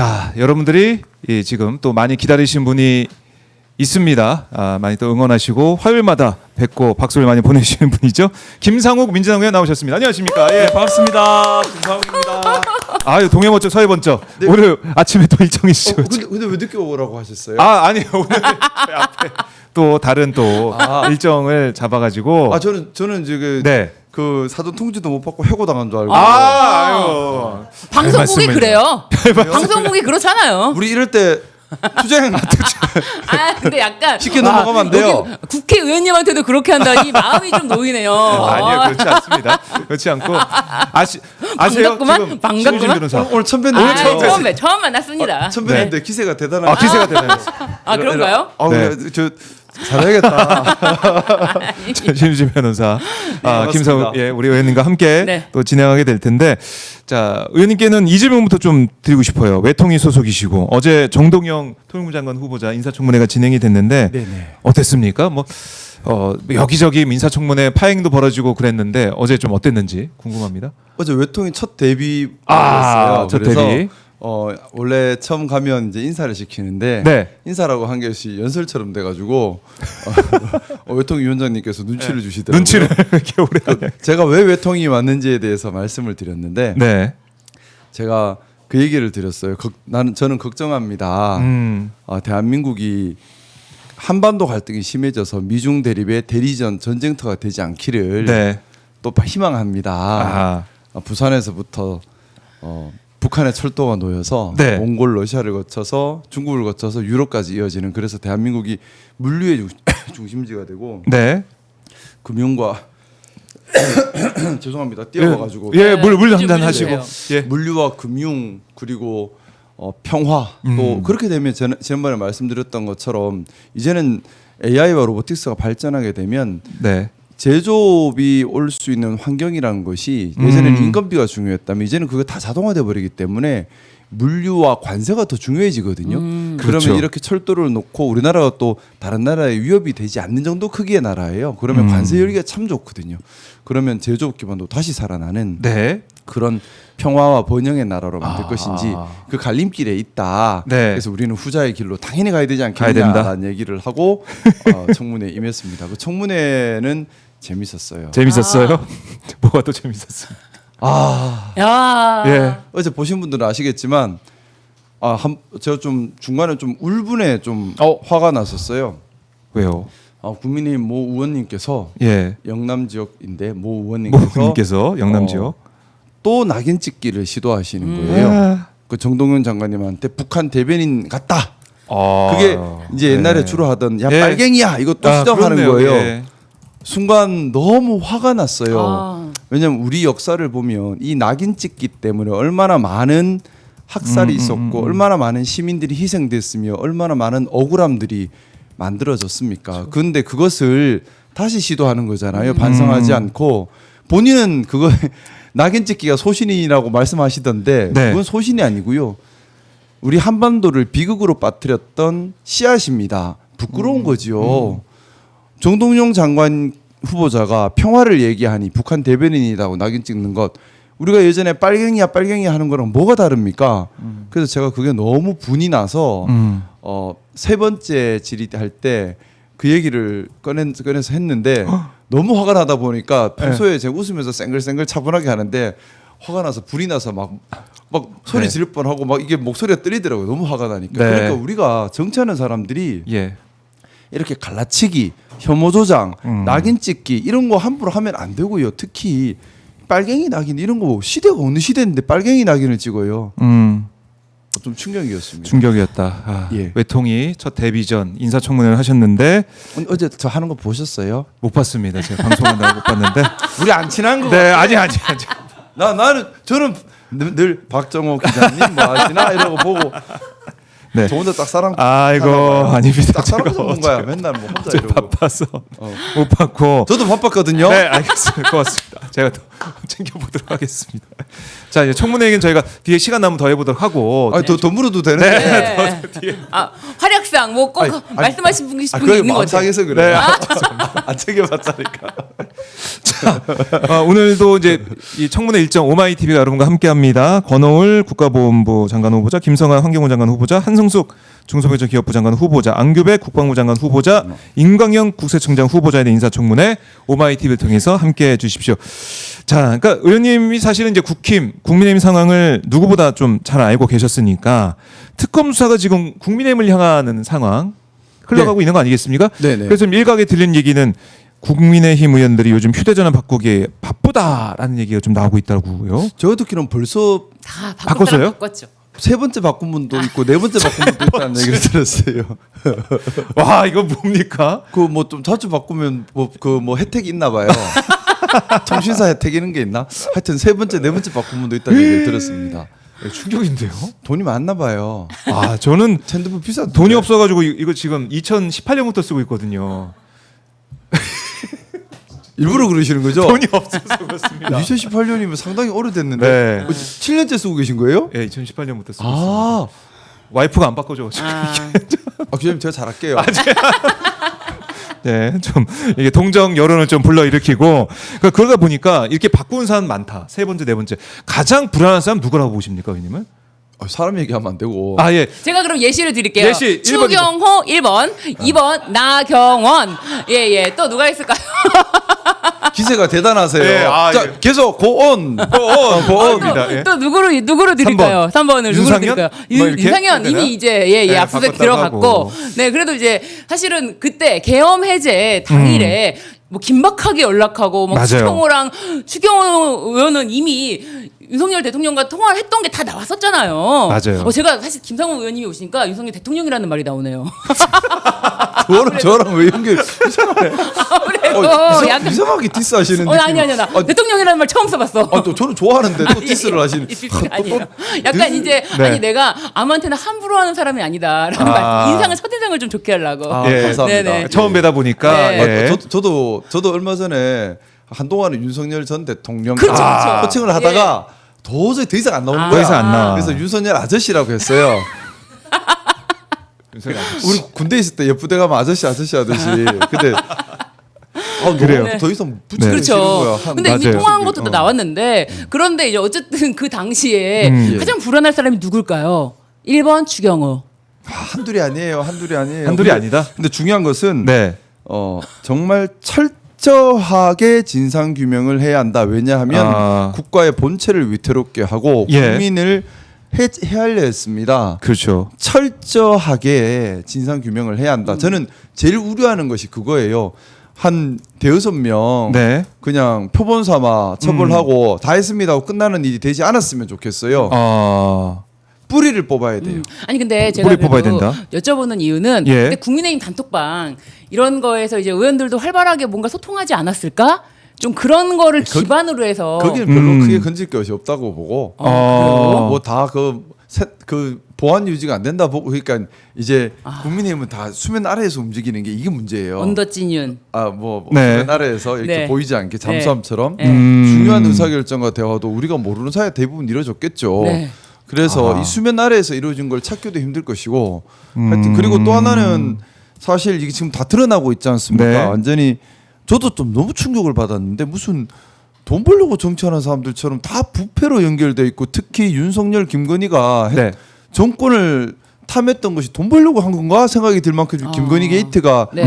자, 여러분들이 지금 또 많이 기다리신 분이 있습니다. 많이 또 응원하시고 화요일마다 뵙고 박수를 많이 보내주시는 분이죠. 김상욱 민주당 의원 나오셨습니다. 안녕하십니까? 예, 반갑습니다. 김상욱입니다. 아유, 동해 번쩍 서해 번쩍. 네. 오늘 아침에 또 일정이시죠? 근데 왜 늦게 오라고 하셨어요? 아니요. 오늘 저희 앞에 또 다른 또 일정을 잡아가지고. 저는 지금 네. 그 사전 통지도 못 받고 해고당한 줄 알고. 아유. 방송국이 그래요. 방송국이 그렇잖아요. 우리 이럴 때 투쟁 근데 약간 쉽게 넘어가면 안 돼요. 여기 국회의원님한테도 그렇게 한다니 마음이 좀 놓이네요. 아니요, 그렇지 않습니다. 그렇지 않고 아세요? 반갑구만, 지금 반갑구만. 신유진 변호사. 오늘 처음 뵀는데 처음 만났습니다. 처음 뵀는데 네. 기세가 대단하네. 기세가 되나요? 그런가요? 네. 저 잘해야겠다. 신유진 변호사, 반갑습니다. 김상욱 우리 의원님과 함께 네. 또 진행하게 될 텐데, 자 의원님께는 이 질문부터 좀 드리고 싶어요. 외통위 소속이시고 어제 정동영 통일부 장관 후보자 인사청문회가 진행이 됐는데 네네. 어땠습니까? 여기저기 인사청문회 파행도 벌어지고 그랬는데 어제 좀 어땠는지 궁금합니다. 어제 외통이 첫 데뷔였어요. 첫 그래서 데뷔. 원래 처음 가면 이제 인사를 시키는데 네. 인사라고 한 것이 연설처럼 돼가지고 외통위 위원장님께서 눈치를 주시더라고요. 눈치를 이렇게 오래 하냐. 제가 왜 외통이 왔는지에 대해서 말씀을 드렸는데 네. 제가 그 얘기를 드렸어요. 저는 걱정합니다. 대한민국이 한반도 갈등이 심해져서 미중 대립의 대리전 전쟁터가 되지 않기를 네. 또 희망합니다. 아하. 부산에서부터 북한의 철도가 놓여서 네. 몽골, 러시아를 거쳐서 중국을 거쳐서 유럽까지 이어지는, 그래서 대한민국이 물류의 중심지가 되고 네. 금융과 죄송합니다. 뛰어와가지고 예, 물 물 한잔 좀 하시고. 주세요. 예. 물류와 금융 그리고 평화 또 그렇게 되면 지난번에 말씀드렸던 것처럼 이제는 AI와 로보틱스가 발전하게 되면 네. 제조업이 올 수 있는 환경이라는 것이 예전에는 인건비가 중요했다면 이제는 그게 다 자동화돼 버리기 때문에 물류와 관세가 더 중요해지거든요. 그러면 그렇죠. 이렇게 철도를 놓고 우리나라가 또 다른 나라에 위협이 되지 않는 정도 크기의 나라예요. 그러면 관세 열기가 참 좋거든요. 그러면 제조업 기반도 다시 살아나는 네. 그런 평화와 번영의 나라로 만들 것인지 그 갈림길에 있다. 네. 그래서 우리는 후자의 길로 당연히 가야 되지 가야 된다. 않겠냐라는 얘기를 하고 청문회에 임했습니다. 그 청문회는 재밌었어요. 재밌었어요? 뭐가 또 재밌었어요? 야. 예. 어제 보신 분들은 아시겠지만 제가 좀 중간에 좀 울분에 좀 화가 났었어요. 왜요? 국민의힘 모 의원님께서 예. 영남 지역인데 모 모 의원님께서 의원님께서 영남 지역. 또 낙인 찍기를 시도하시는 거예요. 그 정동영 장관님한테 북한 대변인 같다. 그게 이제 옛날에 주로 하던 야 빨갱이야 이거 또 시작하는 그렇네요. 거예요. 예. 순간 너무 화가 났어요. 왜냐하면 우리 역사를 보면 이 낙인 찍기 때문에 얼마나 많은 학살이 있었고 얼마나 많은 시민들이 희생됐으며 얼마나 많은 억울함들이 만들어졌습니까? 그런데 그것을 다시 시도하는 거잖아요. 반성하지 않고 본인은 그거 낙인 찍기가 소신이라고 말씀하시던데 네. 그건 소신이 아니고요. 우리 한반도를 비극으로 빠뜨렸던 씨앗입니다. 부끄러운 거지요. 정동영 장관 후보자가 평화를 얘기하니 북한 대변인이라고 낙인 찍는 것, 우리가 예전에 빨갱이야 하는 거랑 뭐가 다릅니까? 그래서 제가 그게 너무 분이 나서 세 번째 질의할 때 그 얘기를 꺼내서 했는데 너무 화가 나다 보니까 평소에 제가 웃으면서 쌩글쌩글 차분하게 하는데 화가 나서 불이 나서 막 소리 지를 뻔하고 막 이게 목소리가 떨리더라고요. 너무 화가 나니까. 네. 그러니까 우리가 정치하는 사람들이 예. 이렇게 갈라치기, 혐오 조장, 낙인 찍기 이런 거 함부로 하면 안 되고요. 특히 빨갱이 낙인 이런 거 시대가 어느 시대인데 빨갱이 낙인을 찍어요. 좀 충격이었습니다. 충격이었다. 예. 외통이 첫 데뷔 전 인사청문회를 하셨는데 어제 저 하는 거 보셨어요? 못 봤습니다. 제가 방송한다고 못 봤는데. 우리 안 친한 거. 네, 아니. 저는 늘 박정호 기자님 뭐 하시나 이러고 보고 네. 저 혼자 딱 사람. 아이고, 하나 아닙니다. 딱 사람 제가 본 거야. 맨날 뭐 혼자 이러고. 바빠서 못 봤고. 저도 바빴거든요. 네, 알겠습니다. 고맙습니다. 제가 또 챙겨보도록 하겠습니다. 자, 이제 청문회 얘기는 저희가 뒤에 시간 나면 더 해보도록 하고. 더 물어도 되는데. 활약상 특별사항 뭐 꼭 말씀하신 분 싶은 게 있는 거죠. 상해서 그래. 안 챙겨봤다니까. 오늘도 이제 이 청문회 일정 오마이 TV가 여러분과 함께합니다. 권오을 국가보훈부 장관 후보자, 김성환 환경부 장관 후보자, 한성숙 중소벤처기업부 장관 후보자, 안규백 국방부 장관 후보자, 임광영 국세청장 후보자에 대한 인사청문회 오마이 TV를 통해서 함께해 주십시오. 자, 그러니까 의원님이 사실은 이제 국힘, 국민의힘 상황을 누구보다 좀 잘 알고 계셨으니까 특검 수사가 지금 국민의힘을 향하는 상황 흘러가고 있는 거 아니겠습니까? 네네. 그래서 일각에 들린 얘기는 국민의힘 의원들이 요즘 휴대전화 바꾸기에 바쁘다라는 얘기가 좀 나오고 있다고요. 저 듣기로는 벌써 다 바꿨어요? 바꿨죠. 세 번째 바꾼 분도 있고 네 번째 바꾼 분도 있다는 얘기를 들었어요. 와, 이거 뭡니까? 그 뭐 좀 자주 바꾸면 뭐 혜택이 있나 봐요. 통신사 혜택 이런 게 있나? 하여튼 세 번째 네 번째 바꾼 분도 있다는 얘기를 들었습니다. 충격인데요. 돈이 많나 봐요. 아, 저는 핸드폰 비싼 돈이 없어가지고 이거 지금 2018년부터 쓰고 있거든요. 일부러 그러시는 거죠? 돈이 없어서 그렇습니다. 2018년이면 상당히 오래됐는데 네. 7년째 쓰고 계신 거예요? 예, 2018년부터 쓰고 있습니다. 아, 와이프가 안 바꿔줘가지고. 교수님 제가 잘할게요. 네, 좀 이게 동정 여론을 좀 불러일으키고 그러다 보니까 이렇게 바꾸는 사람 많다. 세 번째, 네 번째. 가장 불안한 사람 누구라고 보십니까, 의원님은? 사람 얘기하면 안 되고. 아, 예. 제가 그럼 예시를 드릴게요. 예시 1번, 추경호 1번, 2번 나경원. 예. 또 누가 있을까요? 기세가 대단하세요. 예, 아, 자, 예. 계속 고온. 고온입니다. 예. 또 누구로 드릴까요? 3번을 누구로 윤상현? 드릴까요? 뭐 이렇게 윤상현 되나? 이미 이제 네, 압수수색 바꿨다고 들어갔고. 하고. 네, 그래도 이제 사실은 그때 계엄 해제 당일에 뭐 긴박하게 연락하고 막 맞아요. 추경호 의원은 이미 윤석열 대통령과 통화를 했던 게 다 나왔었잖아요. 맞아요. 제가 사실 김상호 의원님이 오시니까 윤석열 대통령이라는 말이 나오네요. 그거랑 저랑 왜 연결 이상하네. 아무래도 약간 이상하게 디스하시는 느낌. 아니 나 대통령이라는 말 처음 써봤어. 또 저는 좋아하는데 또 디스를 하시는. 아니에요. 약간 이제 네. 아니 내가 아무한테나 함부로 하는 사람이 아니다라는 말, 인상을 첫인상을 좀 좋게 하려고. 아, 예. 감사합니다. 네네. 처음 뵈다 보니까 네. 예. 저도 얼마 전에 한동안은 윤석열 전 대통령 그렇죠. 호칭을 하다가 도저히 더 이상 안 나오는 아. 거야. 더 이상 안 나와. 그래서 윤석열 아저씨라고 했어요. 우리 군대 있을 때 옆부대 가면 아저씨 하듯이. 근데 그래요. 너무 더 이상 네. 붙이기 싫은 거야. 그렇죠. 근데 이미 맞아요. 통화한 것도 다 나왔는데 그런데 이제 어쨌든 그 당시에 가장 불안할 사람이 누굴까요? 1번 추경호. 한둘이 아니에요. 한둘이 근데- 아니다? 근데 중요한 것은 네. 정말 철저하게 진상 규명을 해야 한다. 왜냐하면 아. 국가의 본체를 위태롭게 하고 예. 국민을 헤아려 했습니다. 그렇죠. 철저하게 진상 규명을 해야 한다. 저는 제일 우려하는 것이 그거예요. 한 대여섯 명 네. 그냥 표본 삼아 처벌하고 다 했습니다 하고 끝나는 일이 되지 않았으면 좋겠어요. 뿌리를 뽑아야 돼요. 아니 근데 제가 뿌리 뽑아야 그래도 된다. 여쭤보는 이유는 예. 그때 국민의힘 단톡방 이런 거에서 이제 의원들도 활발하게 뭔가 소통하지 않았을까? 좀 그런 거를 기반으로 해서 거기는 별로 크게 건질 것이 없다고 보고 뭐 다 그 보안 유지가 안 된다 보고 그러니까 이제 국민의힘은 다 수면 아래에서 움직이는 게 이게 문제예요. 언더찐윤. 네. 수면 아래에서 이렇게 네. 보이지 않게 잠수함처럼 네. 중요한 의사결정과 대화도 우리가 모르는 사이에 대부분 이루어졌겠죠. 네. 그래서 이 수면 아래에서 이루어진 걸 찾기도 힘들 것이고 하여튼 그리고 또 하나는 사실 이게 지금 다 드러나고 있지 않습니까? 네. 완전히 저도 좀 너무 충격을 받았는데 무슨 돈 벌려고 정치하는 사람들처럼 다 부패로 연결돼 있고 특히 윤석열, 김건희가 네. 정권을 탐했던 것이 돈 벌려고 한 건가 생각이 들 만큼 김건희 게이트가 네.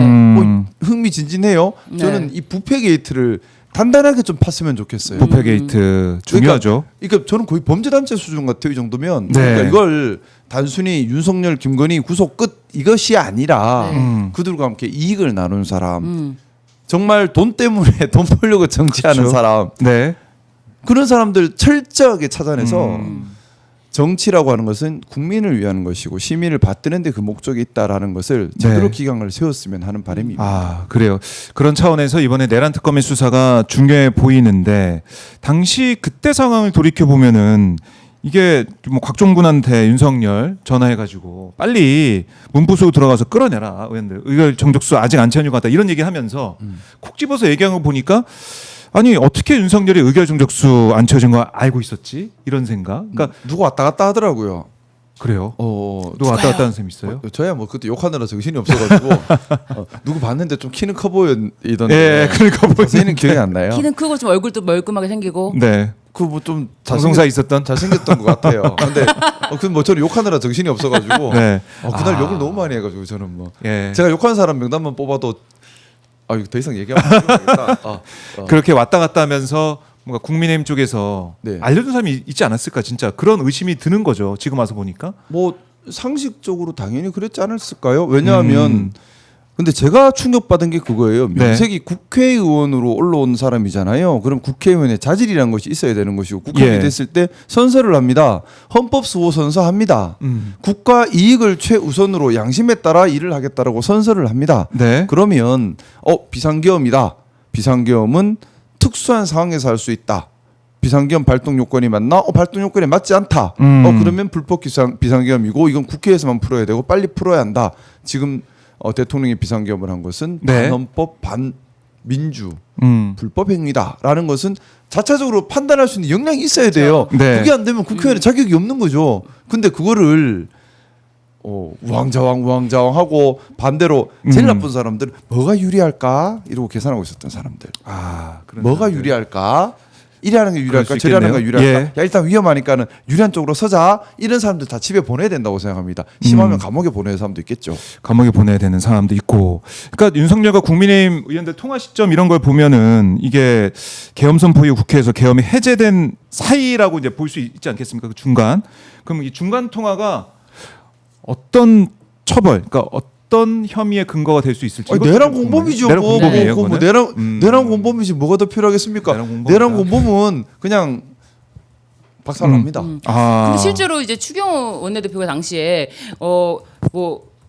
흥미진진해요. 네. 저는 이 부패 게이트를 단단하게 좀 팠으면 좋겠어요. 부패 게이트 중요하죠. 그러니까 저는 거의 범죄단체 수준 같아요. 이 정도면. 네. 그러니까 이걸 단순히 윤석열, 김건희 구속 끝 이것이 아니라 그들과 함께 이익을 나눈 사람. 정말 돈 때문에 돈 벌려고 정치하는 그렇죠. 사람. 네. 그런 사람들 철저하게 찾아내서 정치라고 하는 것은 국민을 위한 것이고 시민을 받드는 데 그 목적이 있다라는 것을 제대로 네. 기강을 세웠으면 하는 바람입니다. 아, 그래요. 그런 차원에서 이번에 내란 특검의 수사가 중요해 보이는데 당시 그때 상황을 돌이켜 보면은 이게 뭐 곽종군한테 윤석열 전화해가지고 빨리 문부수 들어가서 끌어내라 의원들 의결 정족수 아직 안 채워진 것 같다 이런 얘기하면서 콕 집어서 얘기한 거 보니까 아니 어떻게 윤석열이 의결 정족수 안 채워진 거 알고 있었지 이런 생각. 그러니까 누가 왔다 갔다 하더라고요. 그래요. 누가 왔다 갔다 하는 셈 있어요? 저야 뭐 그때 욕하느라 정신이 없어가지고 누구 봤는데 좀 키는 커 보이던데. 예, 그러니까 자세히는 기억이 안 나요. 키는 크고 좀 얼굴도 멀끔하게 생기고. 네. 그 뭐 좀 방송사에 있었던 잘생겼던 것 같아요. 근데 그 뭐 저는 욕하느라 정신이 없어가지고 네. 그날 욕을 너무 많이 해가지고 저는 뭐 예. 제가 욕한 사람 명단만 뽑아도 이거 더 이상 얘기하면 안 되겠다. 그렇게 왔다 갔다 하면서 뭔가 국민의힘 쪽에서 네. 알려준 사람이 있지 않았을까 진짜 그런 의심이 드는 거죠. 지금 와서 보니까. 뭐 상식적으로 당연히 그랬지 않았을까요? 왜냐하면 근데 제가 충격받은 게 그거예요. 네. 명색이 국회의원으로 올라온 사람이잖아요. 그럼 국회의원의 자질이라는 것이 있어야 되는 것이고 국회의원이 예. 됐을 때 선서를 합니다. 헌법 수호 선서합니다. 국가 이익을 최우선으로 양심에 따라 일을 하겠다라고 선서를 합니다. 네. 그러면 비상계엄이다. 비상계엄은 특수한 상황에서 할 수 있다. 비상계엄 발동 요건이 맞나? 발동 요건에 맞지 않다. 그러면 불법 비상계엄이고 이건 국회에서만 풀어야 되고 빨리 풀어야 한다. 지금 대통령이 비상계엄을 한 것은 네. 반헌법 반민주 불법 행위다라는 것은 자체적으로 판단할 수 있는 역량이 있어야 돼요. 네. 그게 안 되면 국회의원의 자격이 없는 거죠. 근데 그거를 우왕좌왕하고 반대로 제일 나쁜 사람들은 뭐가 유리할까 이러고 계산하고 있었던 사람들. 그런 뭐가 사람들. 유리할까? 이리 하는 게 그럴 수 유리할까? 저리 하는 게 있겠네요. 유리할까? 예. 야 일단 위험하니까는 유리한 쪽으로 서자. 이런 사람들 다 집에 보내야 된다고 생각합니다. 심하면 감옥에 보내는 사람도 있겠죠. 감옥에 보내야 되는 사람도 있고. 그러니까 윤석열과 국민의힘 의원들 통화 시점 이런 걸 보면은 이게 계엄 선포 이후 국회에서 계엄이 해제된 사이라고 이제 볼 수 있지 않겠습니까? 그 중간. 그럼 이 중간 통화가 어떤 처벌, 그러니까 어떤 혐의의 근거가 될 수 있을지. 내란 공범이죠. 내란 공범이에요. 뭐 그거는? 내란 공범이지 뭐가 더 필요하겠습니까? 내란 공범이다. 내란 공범은 그냥 박살납니다. 근데 실제로 이제 추경호 원내대표가 당시에 뭐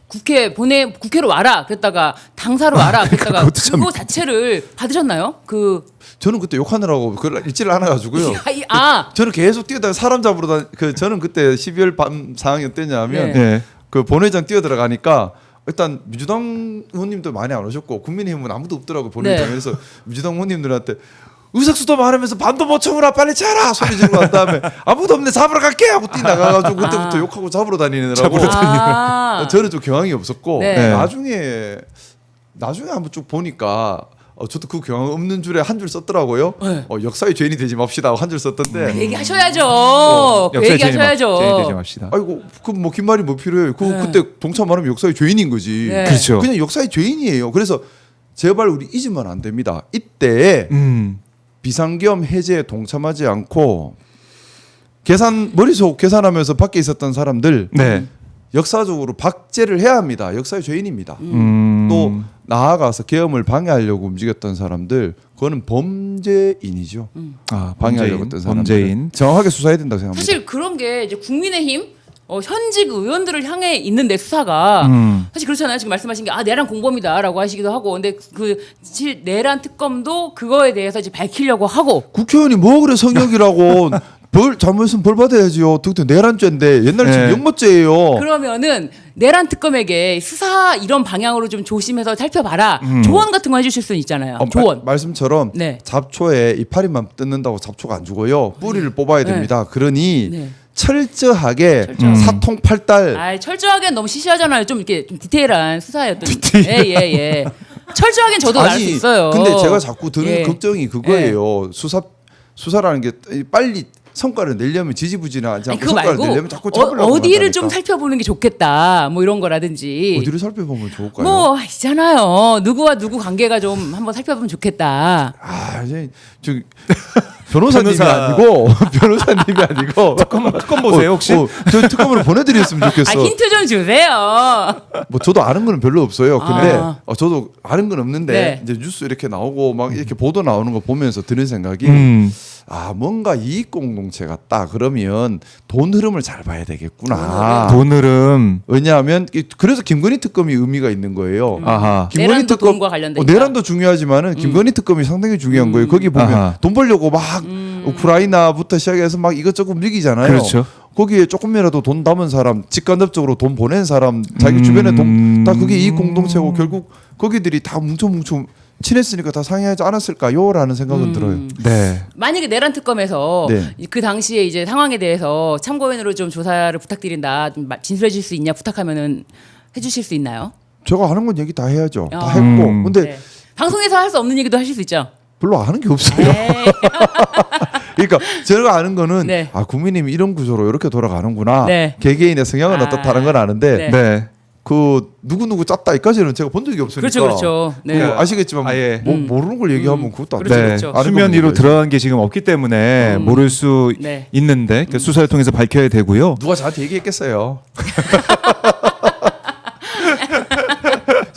국회로 와라 그랬다가 당사로 와라 그랬다가 그것도 참- 그거 자체를 받으셨나요? 저는 그때 욕하느라고 그걸 읽지를 않아가지고요. 저는 계속 뛰어다가 사람 잡으러 저는 그때 12월 밤 상황이 어땠냐면 네. 그 본회의장 뛰어 들어가니까 일단 민주당 의원님도 많이 안 오셨고 국민의힘은 아무도 없더라고 본회의장에서 민주당 의원님들한테 의석수도 많으면서 반도 못 청으라 빨리 차라 소리 지르고 난 다음에 아무도 없네 잡으러 갈게 하고 뛰 나가가지고 그때부터 욕하고 잡으러 다니느라고 저는 좀 경황이 없었고 네. 나중에 한번 쭉 보니까 저도 그 경험 없는 줄에 한 줄 썼더라고요. 네. 역사의 죄인이 되지 맙시다 하고 한 줄 썼던데. 그 얘기 하셔야죠. 그 얘기 하셔야죠. 죄인 되지 맙시다. 아이고 그 뭐 긴 말이 뭐 필요해요. 그때 동참 안 하면 역사의 죄인인 거지. 네. 그렇죠. 그냥 역사의 죄인이에요. 그래서 제발 우리 잊으면 안 됩니다. 이때 비상계엄 해제에 동참하지 않고 머릿속 계산하면서 밖에 있었던 사람들 네. 역사적으로 박제를 해야 합니다. 역사의 죄인입니다. 또 나아가서 계엄을 방해하려고 움직였던 사람들 그거는 범죄인이죠. 방해하려고 했던 사람들 범죄인. 정확하게 수사해야 된다고 생각합니다. 사실 그런 게 이제 국민의힘 현직 의원들을 향해 있는데 수사가 사실 그렇잖아요. 지금 말씀하신 게 내란 공범이다라고 하시기도 하고, 근데 사실 내란 특검도 그거에 대해서 이제 밝히려고 하고. 국회의원이 뭐 그래 성역이라고 잘못했으면 벌 받아야지요. 그때 내란죄인데 옛날에 지금 네. 역모죄예요. 그러면은 내란 특검에게 수사 이런 방향으로 좀 조심해서 살펴봐라. 조언 같은 거 해주실 수는 있잖아요. 조언. 말씀처럼 네. 잡초에 이파리만 뜯는다고 잡초가 안 죽어요. 뿌리를 뽑아야 네. 됩니다. 그러니 네. 철저하게 사통팔달. 철저하게는 너무 시시하잖아요. 좀 이렇게 좀 디테일한 수사였던. 예. 철저하게는 저도 알 수 있어요. 근데 제가 자꾸 드는 예. 걱정이 그거예요. 수사라는 게 빨리 성과를 내려면 지지부진하지 않고 그거 성과를 말고 내려면 자꾸 잡으려고 어디를 좀 한다니까. 살펴보는 게 좋겠다. 뭐 이런 거라든지. 어디를 살펴보면 좋을까요? 뭐 있잖아요. 누구와 누구 관계가 좀 한번 살펴보면 좋겠다. 이제 변호사님이 아니고 변호사님이 아니고 특검 보세요 혹시? 저 특검으로 보내드렸으면 좋겠어. 힌트 좀 주세요. 뭐 저도 아는 거는 별로 없어요. 근데 아. 저도 아는 건 없는데 네. 이제 뉴스 이렇게 나오고 막 이렇게 보도 나오는 거 보면서 드는 생각이 뭔가 이익 공동체 같다. 그러면 돈 흐름을 잘 봐야 되겠구나. 돈 흐름. 왜냐하면 그래서 김건희 특검이 의미가 있는 거예요. 아하. 내란도 돈과 관련된. 내란도 중요하지만은 김건희 특검이 상당히 중요한 거예요. 거기 보면 아하. 돈 벌려고 막 우크라이나부터 시작해서 막 이것저것 움직이잖아요. 그렇죠. 거기에 조금이라도 돈 담은 사람, 직간접적으로 돈 보낸 사람, 자기 주변에 돈 다 그게 이익 공동체고 결국 거기들이 다 뭉쳐 친했으니까 다 상의하지 않았을까요?라는 생각은 들어요. 네. 만약에 내란 특검에서 네. 그 당시에 이제 상황에 대해서 참고인으로 좀 조사를 부탁드린다, 좀 진술해 줄 수 있냐 부탁하면은 해주실 수 있나요? 제가 하는 건 얘기 다 해야죠. 다 아. 했고, 근데 네. 방송에서 할 수 없는 얘기도 하실 수 있죠. 별로 아는 게 없어요. 네. 그러니까 제가 아는 거는 네. 아 국민님이 이런 구조로 이렇게 돌아가는구나. 네. 개개인의 성향은 아. 어떻다는 건 아는데 네. 네. 그 누구 짰다 이까지는 제가 본 적이 없으니까. 그렇죠, 그렇죠. 네. 그거 아시겠지만 아예. 모르는 걸 얘기하면 그것도 안 그렇죠, 돼요. 그렇죠. 아는 수면 걸 위로 얘기해야지. 드러난 게 지금 없기 때문에 모를 수 네. 있는데 그 수사를 통해서 밝혀야 되고요. 누가 저한테 얘기했겠어요.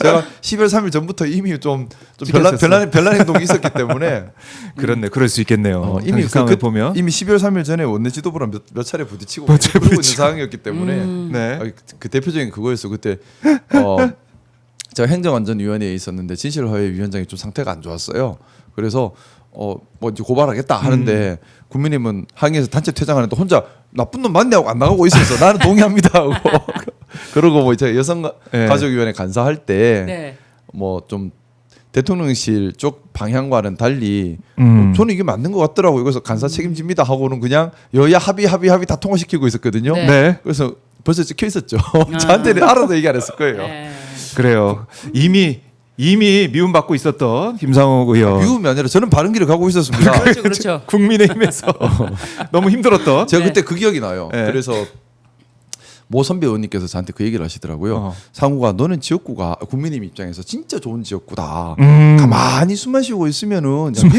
제가 12월 3일 전부터 이미 좀 별난 행동이 있었기 때문에 그렇네, 그럴 수 있겠네요. 이미 상황을 보면 이미 12월 3일 전에 원내 지도부랑 몇 차례 부딪히고 몇 차례 그러고 있는 부딪히고. 상황이었기 때문에 네. 그 대표적인 그거였어. 그때 제가 행정안전위원회에 있었는데 진실화해 위원장이 좀 상태가 안 좋았어요. 그래서 뭐 이제 고발하겠다 하는데 국민님은 항의해서 단체 퇴장하는데 혼자 나쁜 놈 맞냐고 안 나가고 있어서 나는 동의합니다 하고 그러고 뭐 이제 여성가족위원회 간사할 때 네. 뭐 좀 대통령실 쪽 방향과는 달리 저는 이게 맞는 것 같더라고요. 그래서 간사 책임집니다 하고는 그냥 여야 합의 다 통과시키고 있었거든요. 네. 네. 그래서 벌써 찍혀 있었죠. 저한테는 알아서 얘기 안 했을 거예요. 네. 그래요. 이미 미움 받고 있었던 김상욱 의원. 미움이 아니라 저는 바른 길을 가고 있었습니다. 그렇죠, 그렇죠. 국민의힘에서 너무 힘들었던. 제가 네. 그때 그 기억이 나요. 네. 그래서 모 선배 의원님께서 저한테 그 얘기를 하시더라고요. 어. 상우가 너는 지역구가 국민의힘 입장에서 진짜 좋은 지역구다. 음. 가만히 숨만 쉬고 있으면은 야, 니는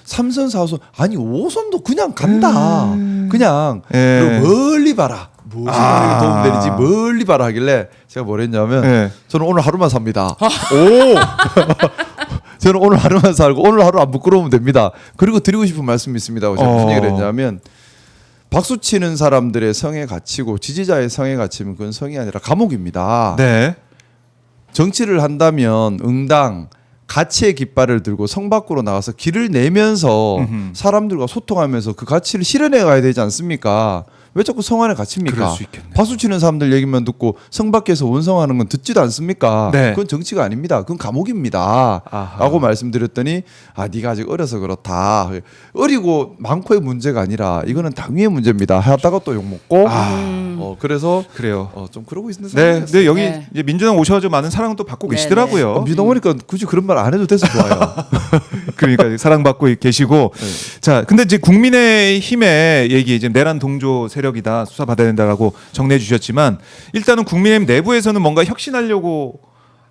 3선 4선 아니 5선도 그냥 간다. 그냥 예. 그리고 멀리 봐라. 무엇이 아. 도움 되는지 멀리 봐라 하길래 제가 뭘 했냐면 예. 저는 오늘 하루만 삽니다. 오. 저는 오늘 하루만 살고 오늘 하루 안 부끄러우면 됩니다. 그리고 드리고 싶은 말씀이 있습니다. 제가 무슨 얘기를 했냐면 박수 치는 사람들의 성에 갇히고 지지자의 성에 갇히면 그건 성이 아니라 감옥입니다. 네. 정치를 한다면 응당 가치의 깃발을 들고 성 밖으로 나가서 길을 내면서 사람들과 소통하면서 그 가치를 실현해 가야 되지 않습니까? 왜 자꾸 성 안에 갇힙니까? 그럴 수 있겠네요. 박수 치는 사람들 얘기만 듣고 성 밖에서 원성하는 건 듣지도 않습니까? 네. 그건 정치가 아닙니다. 그건 감옥입니다. 아하. 라고 말씀드렸더니 네가 아직 어려서 그렇다. 어리고 많고의 문제가 아니라 이거는 당위의 문제입니다. 하다가 또 욕먹고 그래서 그래요. 좀 그러고 있는 네. 상황이었어요. 근데 여기 네. 이제 민주당 오셔가지고 많은 사랑을 또 받고 네, 계시더라고요. 민주당 오니까 굳이 그런 말 안 해도 돼서 좋아요. 그러니까 사랑받고 계시고. 자, 근데 이제 국민의힘의 얘기 이제 내란 동조 세력이다 수사 받아야 된다라고 정리해 주셨지만 일단은 국민의힘 내부에서는 뭔가 혁신하려고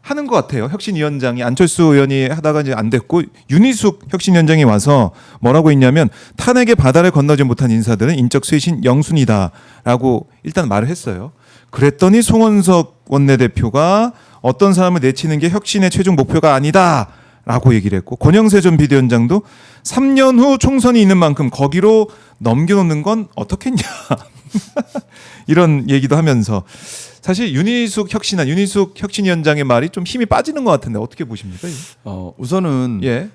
하는 것 같아요. 혁신위원장이 안철수 의원이 하다가 이제 안 됐고 윤희숙 혁신위원장이 와서 뭐라고 했냐면 탄핵의 바다를 건너지 못한 인사들은 인적 쇄신 영순이다라고 일단 말을 했어요. 그랬더니 송원석 원내대표가 어떤 사람을 내치는 게 혁신의 최종 목표가 아니다라고 얘기를 했고 권영세 전 비대위원장도 3년 후 총선이 있는 만큼 거기로 넘겨놓는 건 어떻겠냐 이런 얘기도 하면서 사실 윤희숙 혁신위원장의 말이 좀 힘이 빠지는 것 같은데 어떻게 보십니까? 우선은 예.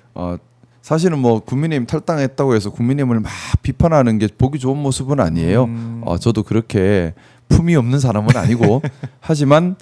사실은 뭐 국민의힘 탈당했다고 해서 국민의힘을 막 비판하는 게 보기 좋은 모습은 아니에요. 저도 그렇게 품이 없는 사람은 아니고 하지만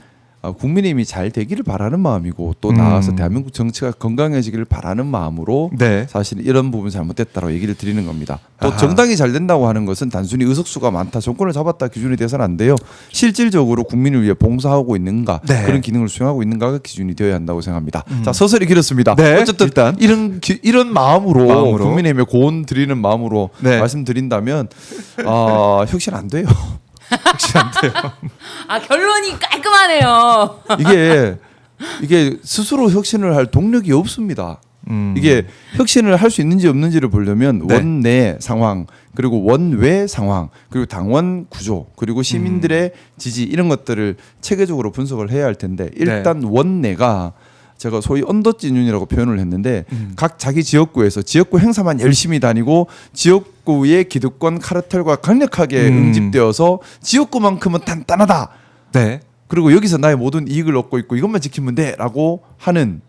국민의힘이 잘 되기를 바라는 마음이고 또 나아가서 대한민국 정치가 건강해지기를 바라는 마음으로 네. 사실 이런 부분 잘못됐다고 얘기를 드리는 겁니다. 또 아하. 정당이 잘 된다고 하는 것은 단순히 의석수가 많다, 정권을 잡았다 기준이 돼서는 안 돼요. 실질적으로 국민을 위해 봉사하고 있는가 네. 그런 기능을 수행하고 있는가가 기준이 되어야 한다고 생각합니다. 자 서설이 길었습니다. 네, 어쨌든 일단. 이런 마음으로 국민의힘에 고온 드리는 마음으로 네. 말씀드린다면 혁신 안 돼요. 혁신 안 돼요. 결론이 깔끔하네요. 이게 스스로 혁신을 할 동력이 없습니다. 이게 혁신을 할 수 있는지 없는지를 보려면 네. 원내 상황 그리고 원외 상황 그리고 당원 구조 그리고 시민들의 지지 이런 것들을 체계적으로 분석을 해야 할 텐데 일단 원내가 제가 소위 언더진윤이라고 표현을 했는데 각 자기 지역구에서 지역구 행사만 열심히 다니고 지역구의 기득권 카르텔과 강력하게 응집되어서 지역구만큼은 단단하다. 네. 그리고 여기서 나의 모든 이익을 얻고 있고 이것만 지키면 돼라고 하는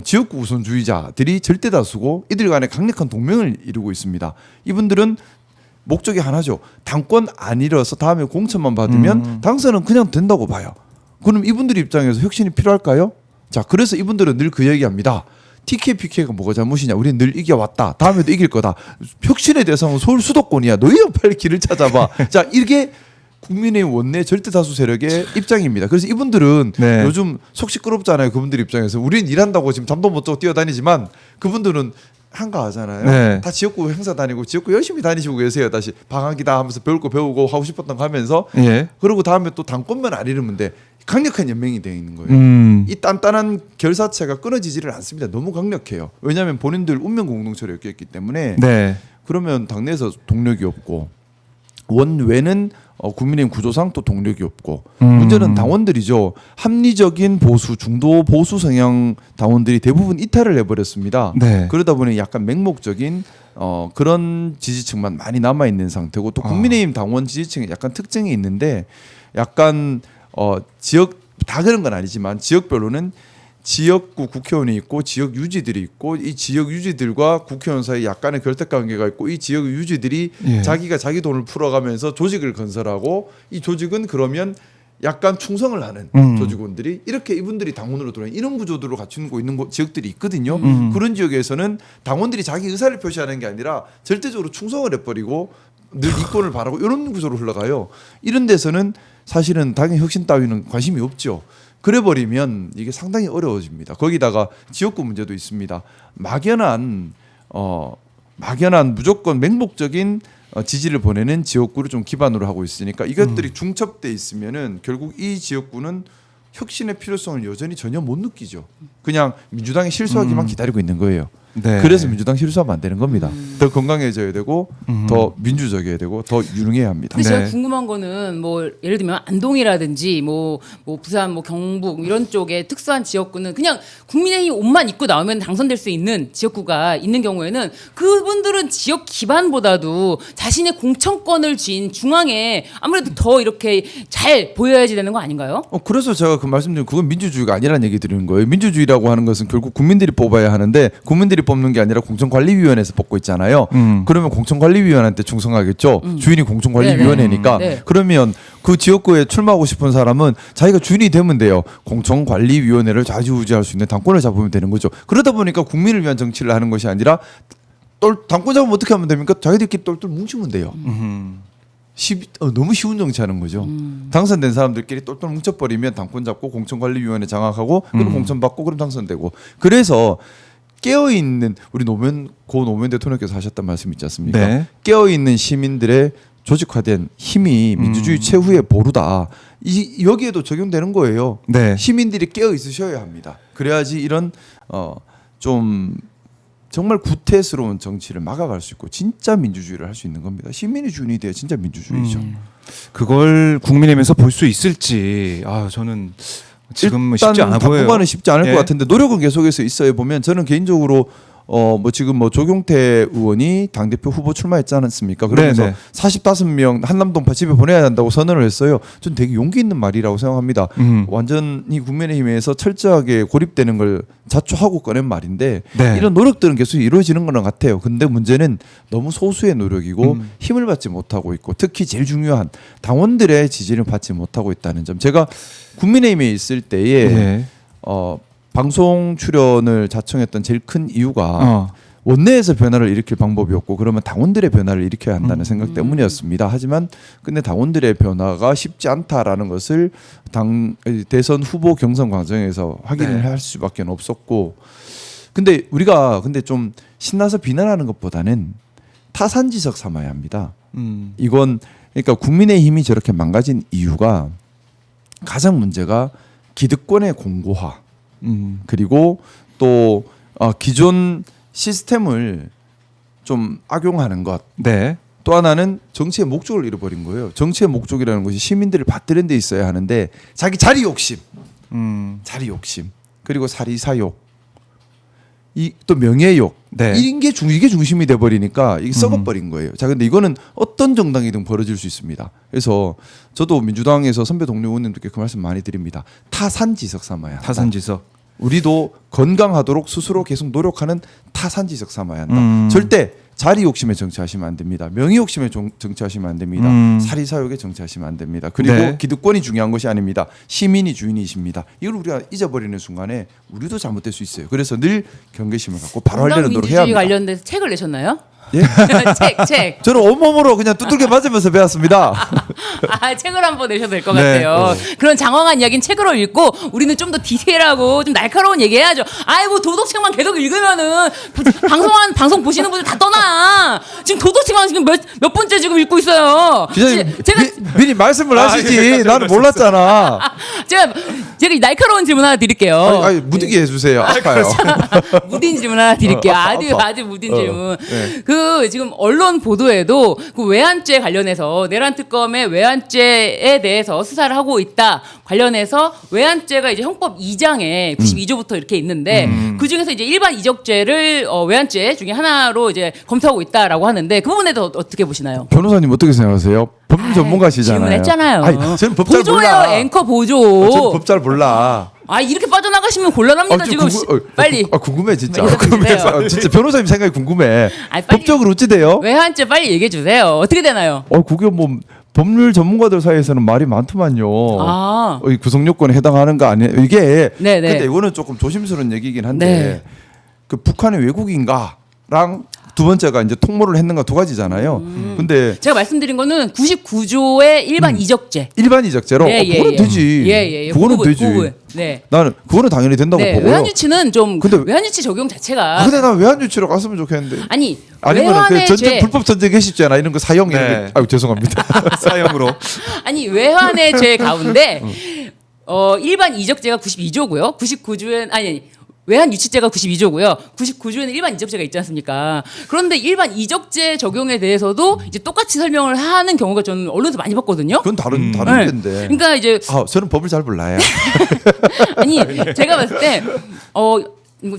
지역구 우선주의자들이 절대 다수고 이들 간에 강력한 동맹을 이루고 있습니다. 이분들은 목적이 하나죠. 당권 안 잃어서 다음에 공천만 받으면 당선은 그냥 된다고 봐요. 그럼 이분들 입장에서 혁신이 필요할까요? 자, 그래서 이분들은 늘 그 얘기합니다. TK, PK가 뭐가 잘못이냐? 우리는 늘 이겨왔다. 다음에도 이길 거다. 혁신의 대상은 서울 수도권이야. 너희가 빨리 길을 찾아봐. 자, 이게 국민의힘 원내 절대 다수 세력의 입장입니다. 그래서 이분들은 네. 요즘 속 시끄럽잖아요. 그분들 입장에서 우리는 일한다고 지금 잠도 못 자고 뛰어다니지만 그분들은 한가하잖아요. 네. 다 지역구 행사 다니고 지역구 열심히 다니시고 계세요. 다시 방학이다 하면서 배울 거 배우고 하고 싶었던 거 하면서 예. 그러고 다음에 또 당권만 안 이루면 돼. 강력한 연맹이 되어 있는 거예요. 이 단단한 결사체가 끊어지지를 않습니다. 너무 강력해요. 왜냐하면 본인들 운명 공동체로 엮였기 때문에 네. 그러면 당내에서 동력이 없고 원외는 국민의힘 구조상 또 동력이 없고 문제는 당원들이죠. 합리적인 보수, 중도 보수 성향 당원들이 대부분 이탈을 해버렸습니다. 네. 그러다 보니 약간 맹목적인 그런 지지층만 많이 남아 있는 상태고 또 국민의힘 당원 지지층에 약간 특징이 있는데 약간 지역 다 그런 건 아니지만 지역별로는 지역구 국회의원이 있고 지역 유지들이 있고 이 지역 유지들과 국회의원 사이 약간의 결탁 관계가 있고 이 지역 유지들이 예. 자기가 자기 돈을 풀어가면서 조직을 건설하고 이 조직은 그러면 약간 충성을 하는 조직원들이 이렇게 이분들이 당원으로 들어오는 이런 구조들을 갖추고 있는 지역들이 있거든요. 그런 지역에서는 당원들이 자기 의사를 표시하는 게 아니라 절대적으로 충성을 해버리고 늘 이권을 바라고 이런 구조로 흘러가요. 이런 데서는 사실은 당의 혁신 따위는 관심이 없죠. 그래 버리면 이게 상당히 어려워집니다. 거기다가 지역구 문제도 있습니다. 막연한 무조건 맹목적인 지지를 보내는 지역구를 좀 기반으로 하고 있으니까 이것들이 중첩돼 있으면은 결국 이 지역구는 혁신의 필요성을 여전히 전혀 못 느끼죠. 그냥 민주당이 실수하기만 기다리고 있는 거예요. 네. 그래서 민주당 실수하면 안 되는 겁니다. 더 건강해져야 되고 더 민주적이어야 되고 더 유능해야 합니다. 근데 제가 네. 궁금한 거는 뭐 예를 들면 안동이라든지 뭐 부산 뭐 경북 이런 쪽에 특수한 지역구는 그냥 국민의힘 옷만 입고 나오면 당선될 수 있는 지역구가 있는 경우에는 그분들은 지역 기반보다도 자신의 공천권을 쥔 중앙에 아무래도 더 이렇게 잘 보여야지 되는 거 아닌가요? 그래서 제가 그 말씀드린 그건 민주주의가 아니라는 얘기 드리는 거예요. 민주주의라고 하는 것은 결국 국민들이 뽑아야 하는데 국민들이 뽑는 게 아니라 공천관리위원회에서 뽑고 있잖아요. 그러면 공천관리위원회한테 충성하겠죠. 주인이 공천관리위원회니까. 네. 그러면 그 지역구에 출마하고 싶은 사람은 자기가 주인이 되면 돼요. 공천관리위원회를 좌지우지할 수 있는 당권을 잡으면 되는 거죠. 그러다 보니까 국민을 위한 정치를 하는 것이 아니라 당권 잡으면 어떻게 하면 됩니까? 자기들끼리 똘똘 뭉치면 돼요. 너무 쉬운 정치하는 거죠. 당선된 사람들끼리 똘똘 뭉쳐버리면 당권 잡고 공천관리위원회 장악하고 그럼 공천 받고 그럼 당선되고. 그래서 깨어있는 우리 고 노무현 대통령께서 하셨던 말씀 있지 않습니까? 네. 깨어있는 시민들의 조직화된 힘이 민주주의 최후의 보루다. 여기에도 적용되는 거예요. 네. 시민들이 깨어 있으셔야 합니다. 그래야지 이런 좀 정말 구태스러운 정치를 막아갈 수 있고 진짜 민주주의를 할 수 있는 겁니다. 시민이 주인이 돼야 진짜 민주주의죠. 그걸 국민의힘에서 볼 수 있을지 저는 지금 쉽지 않아 보여요. 당분간은 쉽지 않을 예. 것 같은데 노력은 계속해서 있어야 보면 저는 개인적으로 지금 조경태 의원이 당대표 후보 출마했지 않았습니까? 그러면서 네네. 45명 한남동 집에 보내야 한다고 선언을 했어요. 전 되게 용기 있는 말이라고 생각합니다. 완전히 국민의힘에서 철저하게 고립되는 걸 자초하고 꺼낸 말인데 네. 이런 노력들은 계속 이루어지는 것 같아요. 근데 문제는 너무 소수의 노력이고 힘을 받지 못하고 있고 특히 제일 중요한 당원들의 지지를 받지 못하고 있다는 점. 제가 국민의힘에 있을 때에 예. 방송 출연을 자청했던 제일 큰 이유가 원내에서 변화를 일으킬 방법이 없고 그러면 당원들의 변화를 일으켜야 한다는 생각 때문이었습니다. 하지만 근데 당원들의 변화가 쉽지 않다라는 것을 대선 후보 경선 과정에서 확인을 할 수밖에 없었고 근데 우리가 좀 신나서 비난하는 것보다는 타산지석 삼아야 합니다. 이건 그러니까 국민의힘이 저렇게 망가진 이유가 가장 문제가 기득권의 공고화 그리고 또 기존 시스템을 좀 악용하는 것. 네. 또 하나는 정치의 목적을 잃어버린 거예요. 정치의 목적이라는 것이 시민들을 받드는 데 있어야 하는데 자기 자리 욕심, 자리 욕심, 그리고 사리사욕, 또 명예욕, 네. 이게 중심이 돼 버리니까 이게 썩어버린 거예요. 자, 근데 이거는 어떤 정당이든 벌어질 수 있습니다. 그래서 저도 민주당에서 선배 동료 의원님들께 그 말씀 많이 드립니다. 타산지석 삼아야 한다. 우리도 건강하도록 스스로 계속 노력하는 타산지석 삼아야 한다. 절대 자리 욕심에 정치하시면 안 됩니다. 명예 욕심에 정치하시면 안 됩니다. 사리사욕에 정치하시면 안 됩니다. 그리고 네. 기득권이 중요한 것이 아닙니다. 시민이 주인이십니다. 이걸 우리가 잊어버리는 순간에 우리도 잘못될 수 있어요. 그래서 늘 경계심을 갖고 바로 하려는 노력 해야 민주주의 합니다. 관련돼서 책을 내셨나요? 예? 책. 저는 온몸으로 그냥 두들겨 맞으면서 배웠습니다. 아, 책을 한번 내셔도 될 것 네. 같아요. 그런 장황한 이야기는 책으로 읽고 우리는 좀 더 디테일하고 좀 날카로운 얘기 해야죠. 아이고 도덕책만 계속 읽으면은 방송 보시는 분들 다 떠나. 지금 도덕책만 지금 몇 번째 지금 읽고 있어요. 기자님 제가 미리 말씀을 하시지. 예, 나는 몰랐잖아. 제가 날카로운 질문 하나 드릴게요. 아니, 무디게 해주세요. 아파요. 무딘 질문 하나 드릴게요. 아파. 아주 무딘 질문. 네. 그 지금 언론 보도에도 그 외환죄 관련해서 내란 특검의 외환죄에 대해서 수사를 하고 있다 관련해서 외환죄가 이제 형법 2장에 92조부터 이렇게 있는데 그 중에서 이제 일반 이적죄를 외환죄 중에 하나로 이제 검토하고 있다라고 하는데 그 부분에 대해서 어떻게 보시나요? 변호사님 어떻게 생각하세요? 법 전문가시잖아요. 질문했잖아요. 아니, 저는 법 잘 보조예요, 몰라. 앵커 보조. 저는 법 잘 몰라. 아 이렇게 빠져나가시면 곤란합니다 좀 지금. 빨리. 궁금해 진짜. 얘기해 주세요. 궁금해서 진짜 변호사님 생각이 궁금해. 아니, 빨리. 법적으로 어찌 돼요? 외환죄 빨리 얘기해 주세요. 어떻게 되나요? 그게 뭐 법률 전문가들 사이에서는 말이 많더만요. 아. 이 구성 요건에 해당하는 거 아니에요? 이게 네네. 근데 이거는 조금 조심스러운 얘기긴 한데 네. 그 북한의 외국인가랑 두 번째가 이제 통모를 했는가 두 가지잖아요. 근데 제가 말씀드린 거는 99조의 일반 이적죄. 일반 이적죄로 그거는 되지. 예. 그거는 그 부분, 되지. 그 부분. 네. 나는 그거는 당연히 된다고 네. 보고요. 외환유치는 좀 근데- 외환유치 적용 자체가 근데 난 외환유치로 갔으면 좋겠는데. 아니 아니면 그 외환의 전쟁 죄 불법 전쟁 개십죄나 이런 거 사형 이런 네. 거. 아유 죄송합니다. 사형으로. 아니 외환의 죄 가운데 일반 이적죄가 92조고요. 99조엔 아니 외환 유치죄가 92조고요. 99조에는 일반 이적죄가 있지 않습니까? 그런데 일반 이적죄 적용에 대해서도 이제 똑같이 설명을 하는 경우가 저는 언론에서 많이 봤거든요. 그건 다른 네. 건데. 그러니까 이제 저는 법을 잘 몰라요. 아니 제가 봤을 때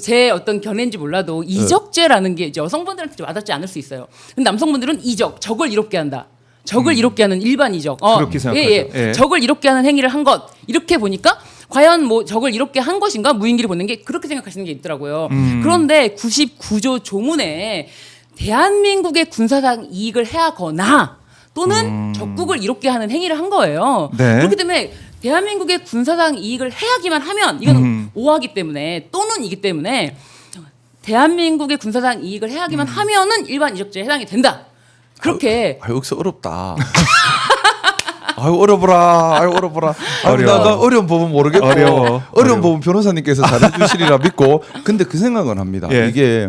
제 어떤 견해인지 몰라도 이적죄라는 게 이제 여성분들한테 좀 와닿지 않을 수 있어요. 근데 남성분들은 적을 이롭게 한다. 적을 이롭게 하는 일반 이적. 그렇게 생각하죠. 예. 예. 적을 이롭게 하는 행위를 한 것. 이렇게 보니까 과연 뭐 적을 이롭게 한 것인가 무인기를 보는 게 그렇게 생각하시는 게 있더라고요. 그런데 99조 조문에 대한민국의 군사상 이익을 해하거나 또는 적국을 이롭게 하는 행위를 한 거예요. 네. 그렇기 때문에 대한민국의 군사상 이익을 해하기만 하면 이건 오하기 때문에 또는 이기 때문에 대한민국의 군사상 이익을 해하기만 하면은 일반 이적죄에 해당이 된다. 그렇게 여기서 어렵다. 아유 어려워라. 나 어려운 법은 모르겠고 어려워. 어려운 법은 변호사님께서 잘해주시리라 믿고. 근데 그 생각은 합니다. 예. 이게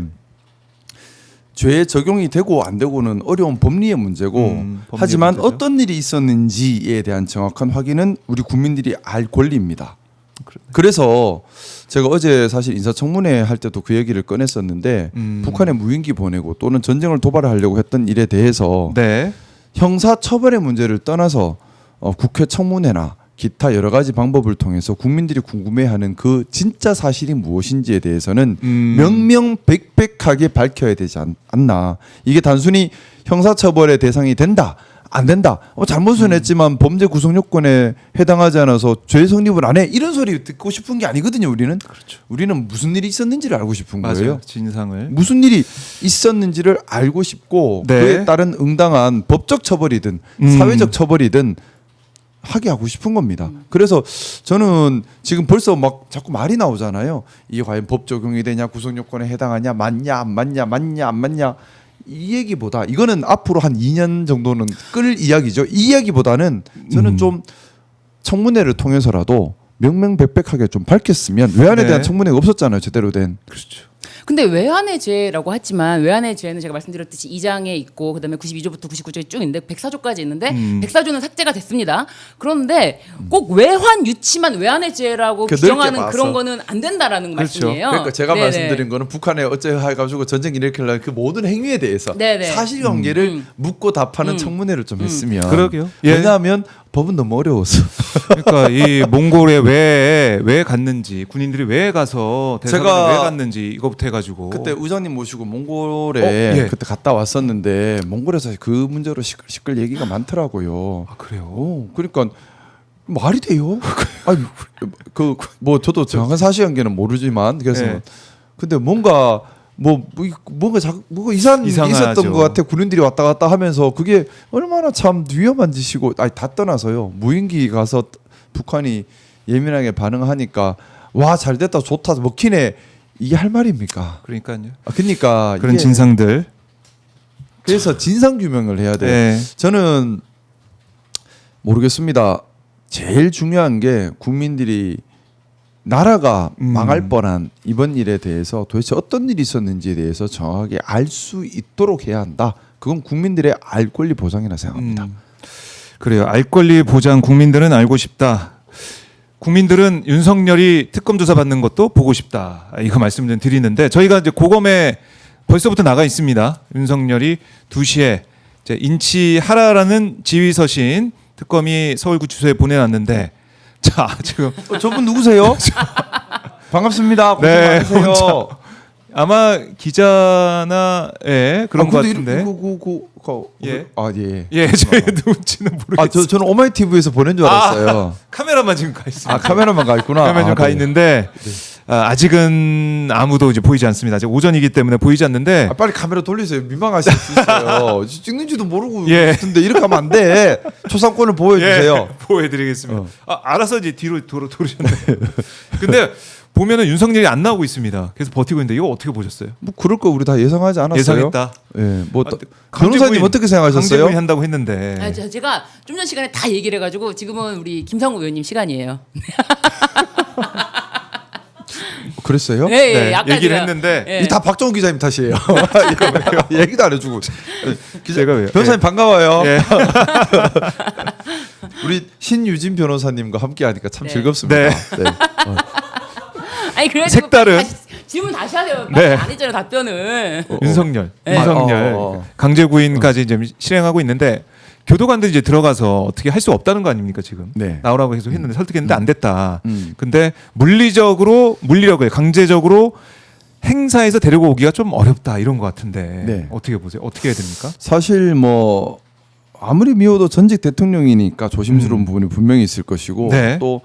죄에 적용이 되고 안 되고는 어려운 법리의 문제고 법리의 하지만 문제죠. 어떤 일이 있었는지에 대한 정확한 확인은 우리 국민들이 알 권리입니다. 그래서 제가 어제 사실 인사청문회 할 때도 그 얘기를 꺼냈었는데 북한에 무인기 보내고 또는 전쟁을 도발하려고 했던 일에 대해서 네. 형사 처벌의 문제를 떠나서 국회 청문회나 기타 여러 가지 방법을 통해서 국민들이 궁금해하는 그 진짜 사실이 무엇인지에 대해서는 명명백백하게 밝혀야 되지 않나. 이게 단순히 형사처벌의 대상이 된다. 안 된다. 잘못은 했지만 범죄 구성 요건에 해당하지 않아서 죄 성립을 안 해. 이런 소리 듣고 싶은 게 아니거든요. 우리는. 그렇죠. 우리는 무슨 일이 있었는지를 알고 싶은 거예요. 맞아요. 진상을. 무슨 일이 있었는지를 알고 싶고 네. 그에 따른 응당한 법적 처벌이든 사회적 처벌이든 하게 하고 싶은 겁니다. 그래서 저는 지금 벌써 막 자꾸 말이 나오잖아요. 이게 과연 법 적용이 되냐, 구성 요건에 해당하냐, 맞냐, 안 맞냐, 안 맞냐. 이 얘기보다 이거는 앞으로 한 2년 정도는 끌 이야기죠. 이 이야기보다는 저는 좀 청문회를 통해서라도 명명백백하게 좀 밝혔으면 외환에 네. 대한 청문회가 없었잖아요. 제대로 된. 그렇죠. 근데 외환의 죄라고 했지만 외환의 죄는 제가 말씀드렸듯이 2장에 있고 그다음에 92조부터 99조에 쭉 있는데 104조까지 있는데 104조는 삭제가 됐습니다. 그런데 꼭 외환 유치만 외환의 죄라고 그 규정하는 넓게 그런 봐서. 거는 안 된다라는 그렇죠. 말씀이에요. 그러니까 제가 네네. 말씀드린 거는 북한에 어째 해가지고 전쟁 일으키려는 그 모든 행위에 대해서 네네. 사실관계를 묻고 답하는 청문회를 좀 했으면. 그러게요. 예. 왜냐하면 법은 너무 어려워서. 그러니까 이 몽골에 왜 갔는지 군인들이 왜 가서 대사관에 제가 왜 갔는지 이거부터 해가지고 그때 의장님 모시고 몽골에 예. 그때 갔다 왔었는데 몽골에서 그 문제로 시끌 얘기가 많더라고요. 아 그래요. 그러니까 말이 돼요? 아니 그 뭐 저도 정확한 사실관계는 모르지만 그래서 예. 근데 뭔가 뭐가 이상한 일이 이상하죠. 있었던 것 같아. 군인들이 왔다 갔다 하면서 그게 얼마나 참 위험한 짓이고, 아니 다 떠나서요. 무인기 가서 북한이 예민하게 반응하니까 와 잘됐다 좋다 먹히네 이게 할 말입니까? 그러니까요. 그러니까 그런 이게 진상들. 그래서 진상 규명을 해야 돼요. 네. 저는 모르겠습니다. 제일 중요한 게 국민들이 나라가 망할 뻔한 이번 일에 대해서 도대체 어떤 일이 있었는지에 대해서 정확하게 알 수 있도록 해야 한다. 그건 국민들의 알 권리 보장이라 생각합니다. 그래요. 알 권리 보장 국민들은 알고 싶다. 국민들은 윤석열이 특검 조사 받는 것도 보고 싶다. 이거 말씀 좀 드리는데 저희가 이제 고검에 벌써부터 나가 있습니다. 윤석열이 2시에 이제 인치하라라는 지휘서신 특검이 서울구치소에 보내놨는데 자 지금 저분 누구세요? 반갑습니다. 고생 네, 많으세요. 아마 기자나 예 그런 것 같은데 예. 예. 예 저희 누군지는 모르겠어요. 저는 오마이TV에서 보낸 줄 알았어요. 카메라만 지금 가 있습니다. 카메라만 가 있구나. 카메라 좀 가 있는데 아직은 아무도 이제 보이지 않습니다. 아직 오전이기 때문에 보이지 않는데 빨리 카메라 돌리세요. 민망하실 수 있어요. 찍는지도 모르고 예. 있는데 이렇게 하면 안 돼. 초상권을 보여주세요. 예, 보여드리겠습니다. 알아서 이제 뒤로 돌으셨네요. 근데 보면은 윤석열이 안 나오고 있습니다. 그래서 버티고 있는데 이거 어떻게 보셨어요? 뭐 그럴 거 우리 다 예상하지 않았어요. 예상했다. 예, 뭐 강제구인, 변호사님 어떻게 생각하셨어요? 강제구인 한다고 했는데. 아니, 제가 좀 전 시간에 다 얘기를 해가지고 지금은 우리 김상우 의원님 시간이에요. 그랬어요? 네, 네, 약간 얘기를 제가- 했는데 예. 이 다 박정우 기자님 탓이에요. 얘기도 안 해주고. 제가 왜요? 변호사님 반가워요. 예. 우리 신유진 변호사님과 함께하니까 참 네. 즐겁습니다. 네. 네. 아니 그래가지고 색다른- 다시 질문 다시 하세요. 네. 안 했잖아요 답변을. 윤석열, 네. 윤석열 강제구인까지 이제 실행하고 있는데 교도관들이 이제 들어가서 어떻게 할 수 없다는 거 아닙니까 지금? 네. 나오라고 계속 했는데 설득했는데 안 됐다. 음. 근데 물리력을 강제적으로 행사에서 데리고 오기가 좀 어렵다 이런 것 같은데 네. 어떻게 보세요? 어떻게 해야 됩니까? 사실 뭐 아무리 미워도 전직 대통령이니까 조심스러운 부분이 분명히 있을 것이고 네. 또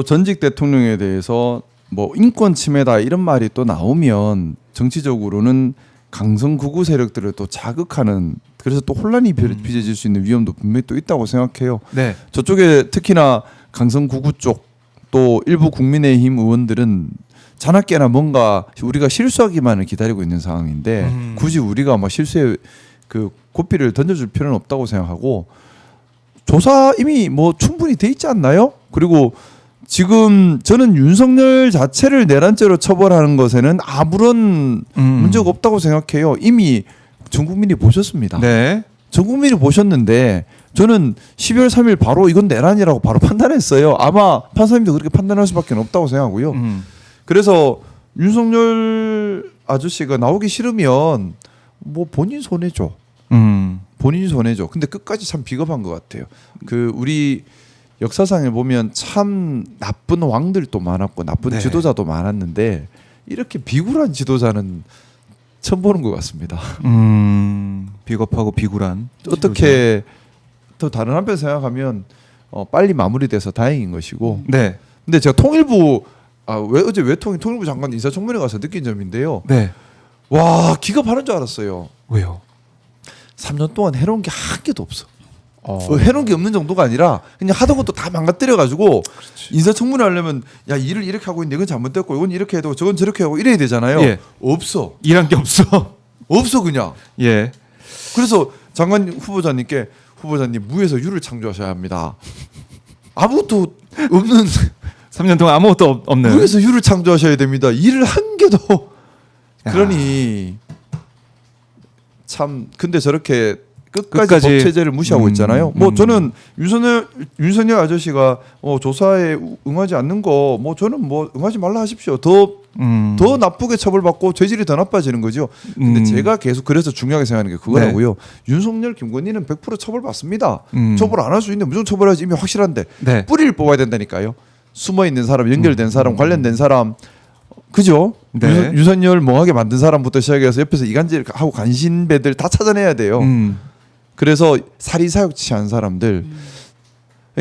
전직 대통령에 대해서 뭐 인권 침해다 이런 말이 또 나오면 정치적으로는 강성 극우 세력들을 또 자극하는 그래서 또 혼란이 빚어질 수 있는 위험도 분명히 또 있다고 생각해요. 네. 저쪽에 특히나 강성 극우 쪽 또 일부 국민의힘 의원들은 자나깨나 뭔가 우리가 실수하기만을 기다리고 있는 상황인데 굳이 우리가 막 실수에 그 고삐를 던져줄 필요는 없다고 생각하고 조사 이미 뭐 충분히 돼 있지 않나요? 그리고 지금 저는 윤석열 자체를 내란죄로 처벌하는 것에는 아무런 문제가 없다고 생각해요. 이미 전 국민이 보셨습니다. 네. 전 국민이 보셨는데 저는 12월 3일 바로 이건 내란이라고 바로 판단했어요. 아마 판사님도 그렇게 판단할 수밖에 없다고 생각하고요. 그래서 윤석열 아저씨가 나오기 싫으면 뭐 본인 손해죠. 본인이 손해죠. 근데 끝까지 참 비겁한 것 같아요. 그 우리 역사상에 보면 참 나쁜 왕들도 많았고 나쁜 네. 지도자도 많았는데 이렇게 비굴한 지도자는 처음 보는 것 같습니다. 비겁하고 비굴한 어떻게 또 다른 한편 생각하면 빨리 마무리돼서 다행인 것이고. 네. 근데 제가 통일부 어제 통일부 장관 인사청문회 가서 느낀 점인데요. 네. 와 기겁하는 줄 알았어요. 왜요? 3년 동안 해놓은 게 한 개도 없어. 해놓은 게 없는 정도가 아니라 그냥 하던 것도 다 망가뜨려가지고 인사청문회 하려면 야 일을 이렇게 하고 있는데 이건 잘못됐고 이건 이렇게 해도 저건 저렇게 하고 이래야 되잖아요. 예. 없어. 일한 게 없어. 없어 그냥. 예. 그래서 장관 후보자님께 후보자님 무에서 유를 창조하셔야 합니다. 아무것도 없는 3년 동안 아무것도 없는. 무에서 유를 창조하셔야 됩니다. 일을 한 개도. 그러니 참 근데 저렇게 끝까지 법 체제를 무시하고 있잖아요. 뭐 저는 윤석열 아저씨가 조사에 응하지 않는 거 뭐 저는 뭐 응하지 말라 하십시오. 더 나쁘게 처벌받고 죄질이 더 나빠지는 거죠. 근데 제가 계속 그래서 중요하게 생각하는 게 그거라고요. 윤석열, 김건희는 100% 처벌받습니다. 처벌 안 할 수 있는데 무조건 처벌해야지 이미 확실한데 네. 뿌리를 뽑아야 된다니까요. 숨어 있는 사람, 연결된 사람, 관련된 사람, 그죠? 네. 윤석열 멍하게 만든 사람부터 시작해서 옆에서 이간질하고 간신배들 다 찾아내야 돼요. 그래서 사리사욕 취한 사람들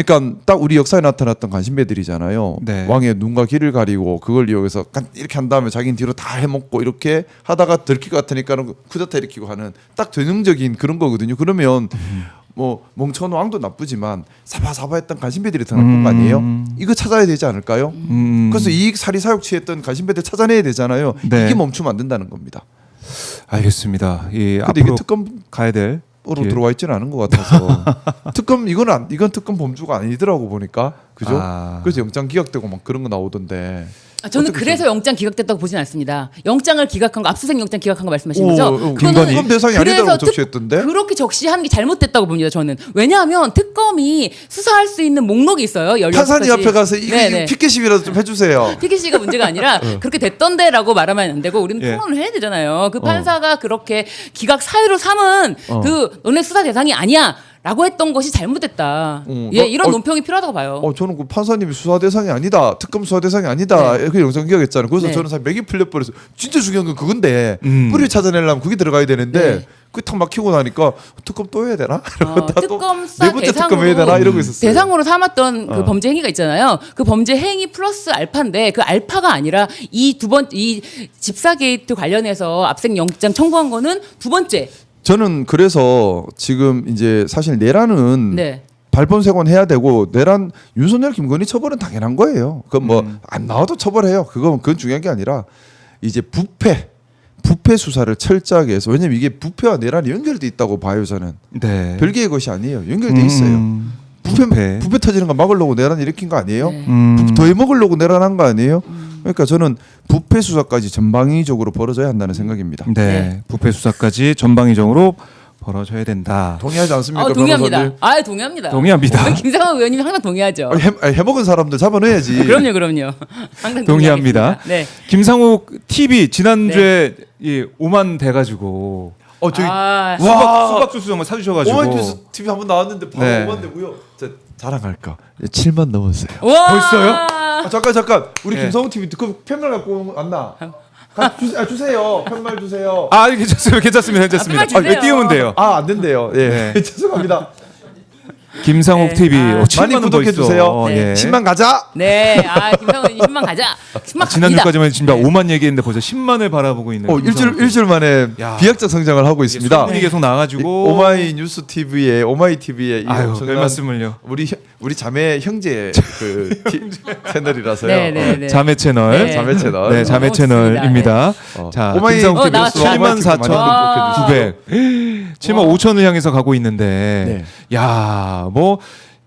그러니까 딱 우리 역사에 나타났던 간신배들이잖아요. 네. 왕의 눈과 귀를 가리고 그걸 이용해서 이렇게 한 다음에 자기는 뒤로 다 해먹고 이렇게 하다가 들킬 것 같으니까는 쿠데타 일으키고 하는 딱 전형적인 그런 거거든요. 그러면 뭐 멍청한 왕도 나쁘지만 사바사바했던 간신배들이 더 나쁜 거 아니에요? 이거 찾아야 되지 않을까요? 그래서 이 사리사욕 취했던 간신배들 찾아내야 되잖아요. 네. 이게 멈추면 안 된다는 겁니다. 알겠습니다. 이 근데 이게 앞으로 특검 가야 될 으로 길. 들어와 있지는 않은 것 같아서 특검 이건 특검 범주가 아니더라고 보니까 그죠? 아. 그래서 영장 기각되고 막 그런 거 나오던데. 저는 어떻게 그래서 영장 기각됐다고 보진 않습니다. 영장을 기각한 거 압수수색 영장 기각한 거 말씀하시는 오, 거죠? 오, 김건희. 특검 대상이 그래서 아니다라고 적시했던데. 그렇게 적시하는 게 잘못됐다고 봅니다. 저는 왜냐하면 특검이 수사할 수 있는 목록이 있어요. 16가지. 판사님 앞에 가서 이거 피켓십이라도 좀 해주세요. 피기 씨가 문제가 아니라 그렇게 됐던데라고 말하면 안 되고 우리는 예. 토론을 해야 되잖아요. 그 판사가 그렇게 기각 사유로 삼은 그 너네 수사 대상이 아니야라고 했던 것이 잘못됐다. 예, 이런 논평이 필요하다고 봐요. 저는 그 판사님이 수사 대상이 아니다, 특검 수사 대상이 아니다 이렇게 영장 기각했잖아요. 그래서 네. 저는 사실 맥이 풀려버려서 진짜 중요한 건 그건데 음. 뿌리를 찾아내려면 그게 들어가야 되는데 네. 그게 탁 막히고 나니까 특검 또 해야 되나? 나또 특검 수사 네 번째 특검 해야 되나 대상으로 이러고 있었어요. 대상으로 삼았던 그 범죄 행위가 있잖아요. 그 범죄 행위 플러스 알파인데 그 알파가 아니라 이 집사 게이트 관련해서 압색 영장 청구한 거는 두 번째. 저는 그래서 지금 이제 사실 내란은 네. 발본색원 해야 되고 내란 윤석열 김건희 처벌은 당연한 거예요. 그건 뭐 안 나와도 처벌해요. 그건 중요한 게 아니라 이제 부패 수사를 철저하게 해서 왜냐면 이게 부패와 내란이 연결돼 있다고 봐요 저는. 네. 별개의 것이 아니에요. 연결돼 있어요. 부패 터지는 거 막으려고 내란 일으킨 거 아니에요? 네. 더 해먹으려고 내란한 거 아니에요? 그러니까 저는 부패 수사까지 전방위적으로 벌어져야 한다는 생각입니다. 네. 네. 부패 수사까지 전방위적으로 벌어져야 된다. 동의하지 않습니까? 동의합니다. 변호사들? 동의합니다. 동의합니다. 김상환 의원님이 항상 동의하죠. 해먹은 사람들 잡아내야지. 그럼요. 항상 동의합니다. 네. 김상욱 TV 지난주에 이 5만 돼가지고 저기 아, 수박 주스 정말 사주셔가지고 오마이뉴스 TV 한번 나왔는데 바로 네. 5만 되고요. 자랑할까? 7만 넘었어요. 와! 벌써요? 잠깐. 우리 네. 김성훈 TV 그 팻말 갖고 왔나? 주세요. 팻말 주세요. 아 괜찮습니다. 아, 주세요. 왜 띄우면 돼요? 안 된대요. 예. 네. 죄송합니다. 김상욱 네. TV 아. 7만 많이 원 더 구독해 있어. 주세요. 예. 10만 가자. 네. 김상환 의원님 10만 가자. 10만 갑니다. 지난주까지만 진짜 5만 얘기했는데 벌써 10만을 바라보고 있는. 일주일 만에 야. 비약적 성장을 하고 있습니다. 소문이 계속 나가지고 오마이뉴스 TV에 오마이 TV에 아유 별 말씀을요. 우리 자매 형제 그 채널이라서요. 네. 자매 채널. 네. 자매 채널. 네, 자매 채널입니다. 자, 오마이 김상욱 TV 나왔어요. 7만 4,900, 7만 5천을 향해서 가고 있는데, 야, 뭐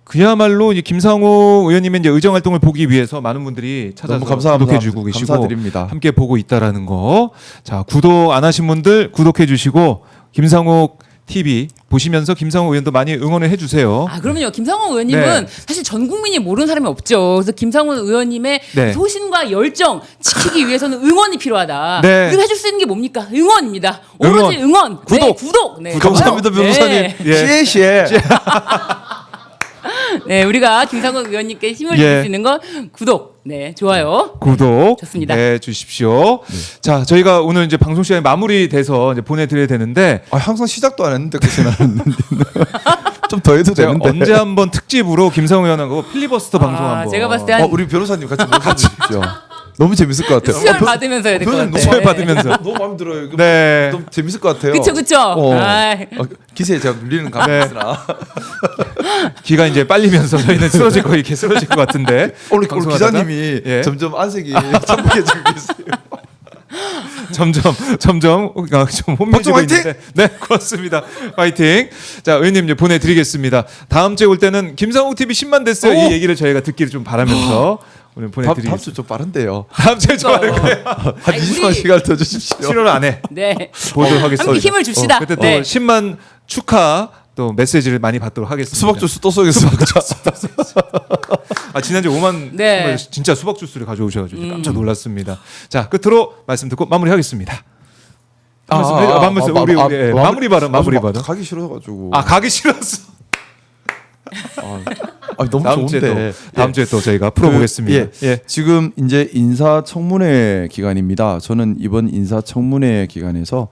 그야말로 이 김상욱 의원님의 이제 의정 활동을 보기 위해서 많은 분들이 찾아서 너무 감사합니다. 구독해주고 계시고 감사드립니다. 함께 보고 있다라는 거. 자, 구독 안 하신 분들 구독해주시고 김상욱 TV 보시면서 김상욱 의원도 많이 응원을 해주세요. 그러면요. 김상훈 의원님은 네. 사실 전 국민이 모르는 사람이 없죠. 그래서 김상훈 의원님의 네. 소신과 열정 지키기 위해서는 응원이 필요하다. 네. 우리가 해줄 수 있는 게 뭡니까? 응원입니다. 오로지 응원. 구독. 네, 구독. 네, 감사합니다 좋아요. 변호사님. 네. 시에. 네, 우리가 김상훈 의원님께 힘을 줄 수 있는 건 구독. 네, 좋아요. 구독 좋습니다. 네, 주십시오. 자, 저희가 오늘 이제 방송 시간이 마무리돼서 이제 보내드려야 되는데 항상 시작도 안 했는데 그렇게 나왔는데 좀 더 해도 제가 되는데. 언제 한번 특집으로 김상우 의원하고 필리버스터 방송 한번. 제가 봤을 때 한 우리 변호사님 같이 모셔주십시오. 너무 재밌을 것 같아요. 수혈 받으면서 해야 될 것 같아요. 수혈 받으면서. 너무 마음에 들어요. 이거 네. 너무 재밌을 것 같아요. 그쵸. 기세에 제가 눌리는 감이 있으나 기가 이제 빨리면서 저희는 쓰러질 거 이렇게 쓰러질 것 같은데. 오늘 방송하다가- 기자님이 예. 점점 안색이 참혹해지고 있어요. 점점 좀 혼미해지고 박정 화이팅! 있는데. 네, 고맙습니다. 화이팅. 자, 의원님 이제 보내드리겠습니다. 다음 주에 올 때는 김상욱 TV 10만 됐어요. 이 얘기를 저희가 듣기를 좀 바라면서 오늘 다음 보내드리겠습니다. 주 좀 빠른데요. 다음 주에 좀 할 거예요. 한 아니, 20만 우리- 시간 더 주십시오. 7월 안에 네. 보도록 하겠습니다. 함께 힘을 줍시다. 그때 또 네. 10만 축하 또 메시지를 많이 받도록 하겠습니다. 수박 주스 또 쏘겠습니다. 지난주 5만 네. 정말 진짜 수박 주스를 가져오셔가지고 깜짝 놀랐습니다. 자, 끝으로 말씀 듣고 마무리하겠습니다. 마무리 발언. 가기 싫어가지고. 가기 싫었어. 너무 다음 주에 좋은데. 또 다음 주에 또 저희가 풀어보겠습니다. 지금 이제 인사청문회 기간입니다. 저는 이번 인사청문회 기간에서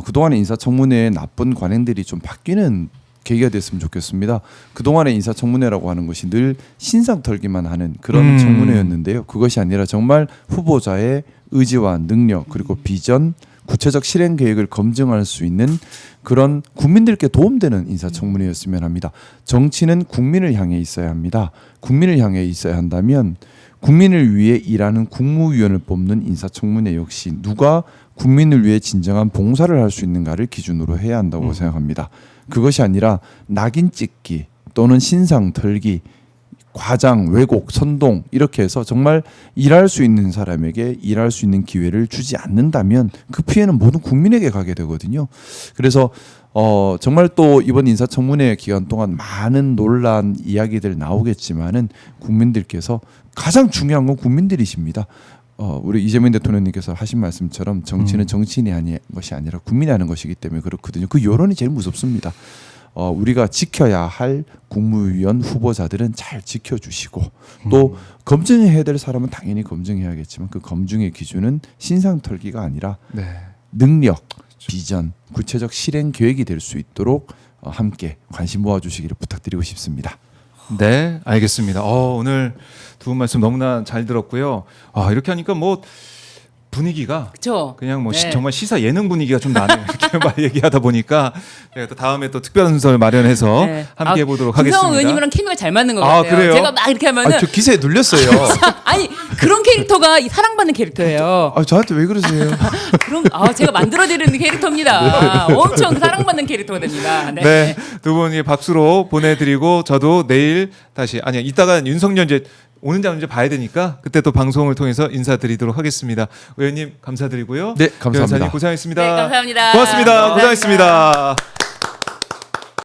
그동안의 인사청문회의 나쁜 관행들이 좀 바뀌는 계기가 됐으면 좋겠습니다. 그동안의 인사청문회라고 하는 것이 늘 신상 털기만 하는 그런 청문회였는데요. 그것이 아니라 정말 후보자의 의지와 능력 그리고 비전, 구체적 실행 계획을 검증할 수 있는 그런 국민들께 도움되는 인사청문회였으면 합니다. 정치는 국민을 향해 있어야 합니다. 국민을 향해 있어야 한다면 국민을 위해 일하는 국무위원을 뽑는 인사청문회 역시 누가 국민을 위해 진정한 봉사를 할 수 있는가를 기준으로 해야 한다고 생각합니다. 그것이 아니라 낙인 찍기 또는 신상 털기, 과장, 왜곡, 선동 이렇게 해서 정말 일할 수 있는 사람에게 일할 수 있는 기회를 주지 않는다면 그 피해는 모든 국민에게 가게 되거든요. 그래서 정말 또 이번 인사청문회 기간 동안 많은 논란 이야기들 나오겠지만은 국민들께서 가장 중요한 건 국민들이십니다. 우리 이재명 대통령님께서 하신 말씀처럼 정치는 정치인이 하는 것이 아니라 국민이 하는 것이기 때문에 그렇거든요. 그 여론이 제일 무섭습니다. 우리가 지켜야 할 국무위원 후보자들은 잘 지켜주시고 또 검증해야 될 사람은 당연히 검증해야겠지만 그 검증의 기준은 신상 털기가 아니라 네. 능력, 비전, 구체적 실행 계획이 될 수 있도록 함께 관심 모아주시기를 부탁드리고 싶습니다. 네, 알겠습니다. 오늘 두 분 말씀 너무나 잘 들었고요. 이렇게 하니까 뭐 분위기가 그렇죠. 그냥 뭐 네. 정말 시사 예능 분위기가 좀 나네요. 이렇게 막 얘기하다 보니까 제가 또 다음에 또 특별 순서를 마련해서 네. 함께 해보도록 하겠습니다. 김성호 의원님이랑 케미가 잘 맞는 것 아, 같아요. 그래요? 제가 막 이렇게 하면은 저 기세에 눌렸어요. 아니 그런 캐릭터가 이 사랑받는 캐릭터예요. 저한테 왜 그러세요? 제가 만들어드리는 캐릭터입니다. 엄청 사랑받는 캐릭터가 됩니다. 네. 네, 두 분이 박수로 보내드리고 저도 내일 다시 이따가 윤석열 이제 오는지 안 오는지 봐야 되니까 그때 또 방송을 통해서 인사드리도록 하겠습니다. 의원님 감사드리고요. 네, 감사합니다. 변호사님 고생하셨습니다. 네, 감사합니다. 고맙습니다. 감사합니다. 고생하셨습니다.